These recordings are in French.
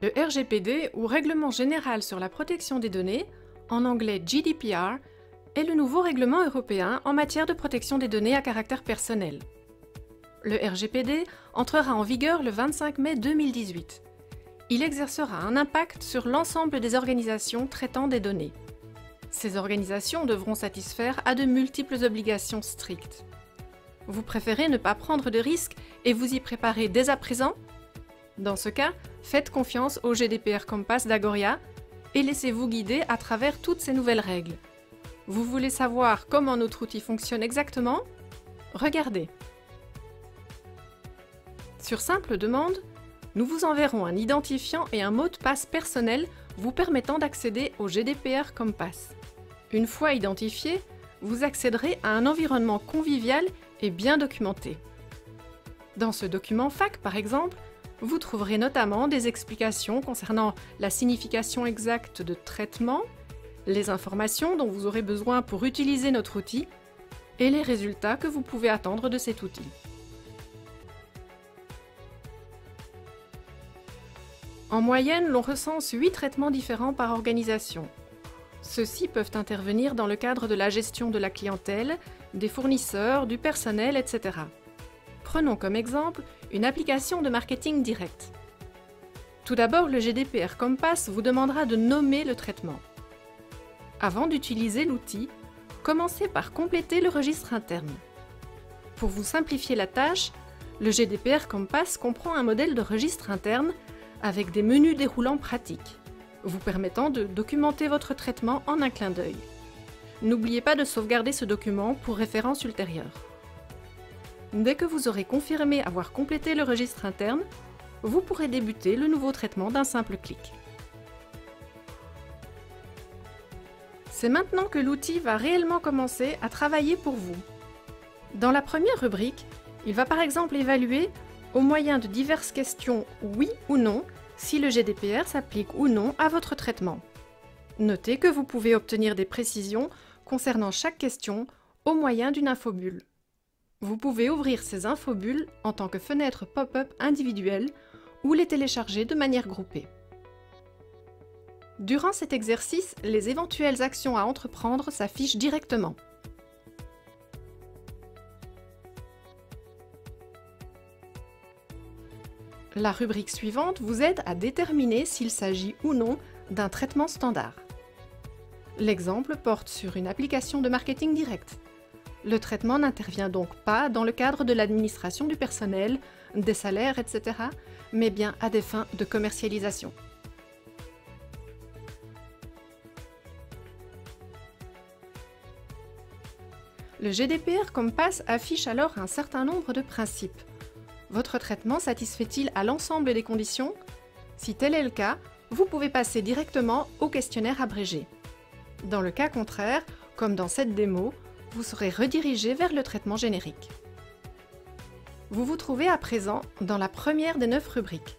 Le RGPD, ou Règlement général sur la protection des données, en anglais GDPR, est le nouveau règlement européen en matière de protection des données à caractère personnel. Le RGPD entrera en vigueur le 25 mai 2018. Il exercera un impact sur l'ensemble des organisations traitant des données. Ces organisations devront satisfaire à de multiples obligations strictes. Vous préférez ne pas prendre de risques et vous y préparer dès à présent? Dans ce cas, faites confiance au GDPR Compass d'Agoria et laissez-vous guider à travers toutes ces nouvelles règles. Vous voulez savoir comment notre outil fonctionne exactement? Regardez. Sur simple demande, nous vous enverrons un identifiant et un mot de passe personnel vous permettant d'accéder au GDPR Compass. Une fois identifié, vous accéderez à un environnement convivial et bien documenté. Dans ce document FAQ, par exemple, vous trouverez notamment des explications concernant la signification exacte de traitement, les informations dont vous aurez besoin pour utiliser notre outil et les résultats que vous pouvez attendre de cet outil. En moyenne, l'on recense 8 traitements différents par organisation. Ceux-ci peuvent intervenir dans le cadre de la gestion de la clientèle, des fournisseurs, du personnel, etc. Prenons comme exemple une application de marketing direct. Tout d'abord, le GDPR Compass vous demandera de nommer le traitement. Avant d'utiliser l'outil, commencez par compléter le registre interne. Pour vous simplifier la tâche, le GDPR Compass comprend un modèle de registre interne avec des menus déroulants pratiques, vous permettant de documenter votre traitement en un clin d'œil. N'oubliez pas de sauvegarder ce document pour référence ultérieure. Dès que vous aurez confirmé avoir complété le registre interne, vous pourrez débuter le nouveau traitement d'un simple clic. C'est maintenant que l'outil va réellement commencer à travailler pour vous. Dans la première rubrique, il va par exemple évaluer, au moyen de diverses questions oui ou non, si le GDPR s'applique ou non à votre traitement. Notez que vous pouvez obtenir des précisions concernant chaque question au moyen d'une infobulle. Vous pouvez ouvrir ces infobulles en tant que fenêtre pop-up individuelle ou les télécharger de manière groupée. Durant cet exercice, les éventuelles actions à entreprendre s'affichent directement. La rubrique suivante vous aide à déterminer s'il s'agit ou non d'un traitement standard. L'exemple porte sur une application de marketing direct. Le traitement n'intervient donc pas dans le cadre de l'administration du personnel, des salaires, etc., mais bien à des fins de commercialisation. Le GDPR Compass affiche alors un certain nombre de principes. Votre traitement satisfait-il à l'ensemble des conditions? Si tel est le cas, vous pouvez passer directement au questionnaire abrégé. Dans le cas contraire, comme dans cette démo, vous serez redirigé vers le traitement générique. Vous vous trouvez à présent dans la première des 9 rubriques.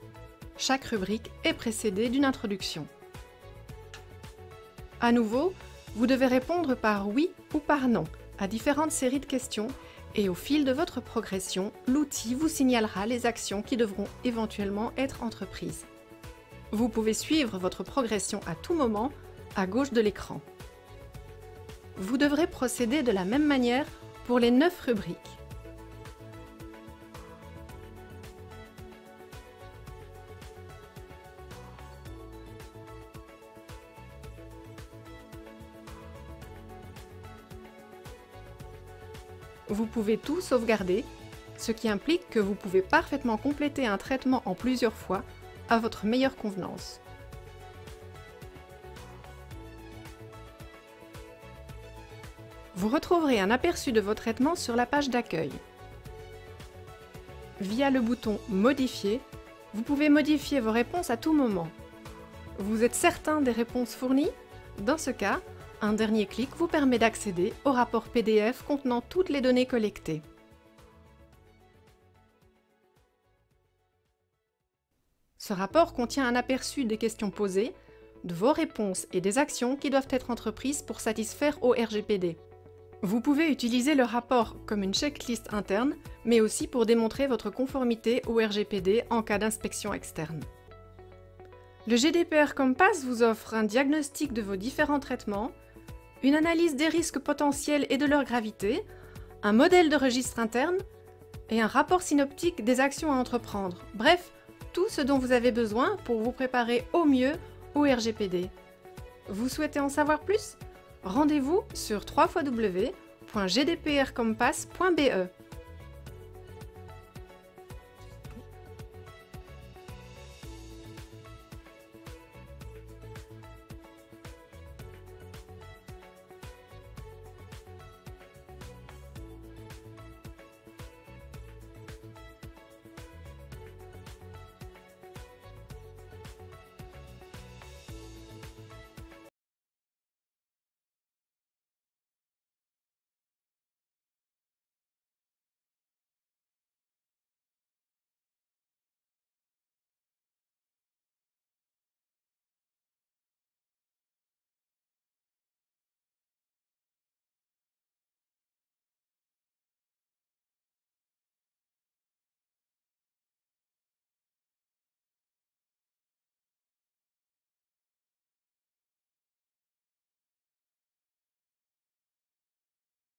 Chaque rubrique est précédée d'une introduction. À nouveau, vous devez répondre par oui ou par non à différentes séries de questions et au fil de votre progression, l'outil vous signalera les actions qui devront éventuellement être entreprises. Vous pouvez suivre votre progression à tout moment à gauche de l'écran. Vous devrez procéder de la même manière pour les 9 rubriques. Vous pouvez tout sauvegarder, ce qui implique que vous pouvez parfaitement compléter un traitement en plusieurs fois à votre meilleure convenance. Vous retrouverez un aperçu de vos traitements sur la page d'accueil. Via le bouton « Modifier », vous pouvez modifier vos réponses à tout moment. Vous êtes certain des réponses fournies? Dans ce cas, un dernier clic vous permet d'accéder au rapport PDF contenant toutes les données collectées. Ce rapport contient un aperçu des questions posées, de vos réponses et des actions qui doivent être entreprises pour satisfaire au RGPD. Vous pouvez utiliser le rapport comme une checklist interne, mais aussi pour démontrer votre conformité au RGPD en cas d'inspection externe. Le GDPR Compass vous offre un diagnostic de vos différents traitements, une analyse des risques potentiels et de leur gravité, un modèle de registre interne et un rapport synoptique des actions à entreprendre. Bref, tout ce dont vous avez besoin pour vous préparer au mieux au RGPD. Vous souhaitez en savoir plus? Rendez-vous sur www.gdprcompass.be.